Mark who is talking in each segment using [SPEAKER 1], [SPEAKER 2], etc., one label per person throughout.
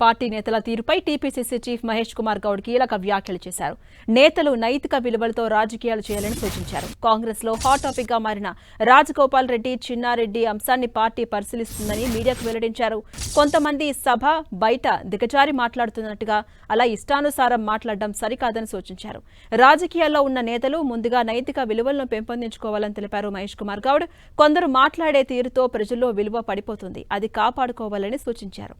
[SPEAKER 1] Party నేతల తీరుపై TPCC chief Mahesh Kumar Goud కీలక వ్యాఖ్యలు చేశారు. నేతలు నైతిక విలువలతో రాజకీయాలు చేయాలని సూచించారు. కాంగ్రెస్ లో హాట్ టాపిక్ గా మారిన రాజగోపాల్ రెడ్డి, చిన్నారెడ్డి అంశాన్ని పార్టీ పరిశీలిస్తుందని మీడియాకు వెల్లడించారు. కొంతమంది సభ బయట దిగజారి మాట్లాడుతున్నట్టుగా, అలా ఇష్టానుసారం మాట్లాడడం సరికాదని సూచించారు. రాజకీయాల్లో ఉన్న నేతలు ముందుగా నైతిక విలువలను పెంపొందించుకోవాలని తెలిపారు మహేష్ కుమార్ గౌడ్. కొందరు మాట్లాడే తీరుతో ప్రజల్లో విలువ పడిపోతుంది, అది కాపాడుకోవాలని సూచించారు.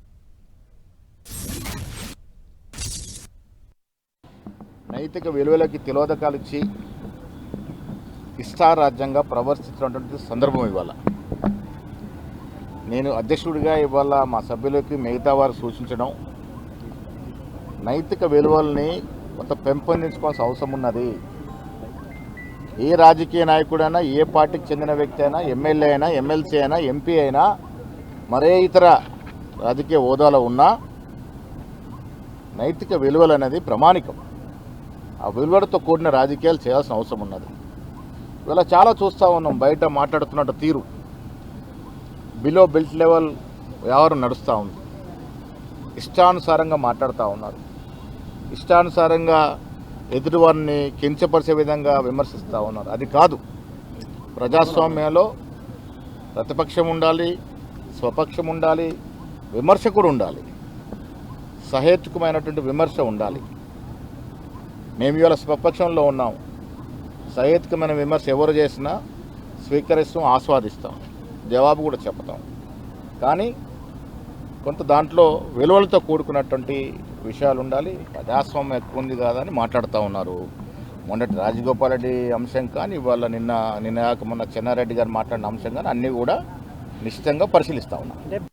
[SPEAKER 2] నైతిక విలువలకి తిలోదకాలు ఇచ్చి ఇష్టారాజ్యంగా ప్రవర్తిస్తున్నటువంటి సందర్భం ఇవాళ. నేను అధ్యక్షుడిగా ఇవాళ మా సభ్యులకి మిగతా వారు సూచించడం, నైతిక విలువల్ని కొంత పెంపొందించుకోవాల్సిన అవసరం ఉన్నది. ఏ రాజకీయ నాయకుడైనా, ఏ పార్టీకి చెందిన వ్యక్తి అయినా, ఎమ్మెల్యే అయినా, ఎమ్మెల్సీ అయినా, ఎంపీ అయినా, మరే ఇతర రాజకీయ హోదాలో ఉన్నా నైతిక విలువలు అనేది ప్రమాణికం. ఆ విలువలతో కూడిన రాజకీయాలు చేయాల్సిన అవసరం ఉన్నది. ఇవాళ చాలా చూస్తూ ఉన్నాం, బయట మాట్లాడుతున్నట్టు తీరు బిలో బెల్ట్ లెవెల్ వ్యవహారం నడుస్తూ ఉంది. ఇష్టానుసారంగా మాట్లాడుతూ ఉన్నారు. ఇష్టానుసారంగా ఎదుటివారిని కించపరిచే విధంగా విమర్శిస్తూ ఉన్నారు. అది కాదు. ప్రజాస్వామ్యంలో ప్రతిపక్షం ఉండాలి, స్వపక్షం ఉండాలి, విమర్శ కూడా ఉండాలి. సహేతుకమైనటువంటి విమర్శ ఉండాలి. మేము ఇవాళ స్వపక్షంలో ఉన్నాం. సహేతుకమైన విమర్శ ఎవరు చేసినా స్వీకరిస్తాం, ఆస్వాదిస్తాం, జవాబు కూడా చెప్తాం. కానీ కొంత దాంట్లో విలువలతో కూడుకున్నటువంటి విషయాలు ఉండాలి. ప్రజాస్వామ్యం ఎక్కువ ఉంది కాదని మాట్లాడుతూ ఉన్నారు. మొన్నటి రాజగోపాల్ రెడ్డి అంశం కానీ, ఇవాళ నిన్న మొన్న చెన్నారెడ్డి గారు మాట్లాడిన అంశం కానీ అన్నీ కూడా నిశ్చితంగా పరిశీలిస్తూ ఉన్నాం.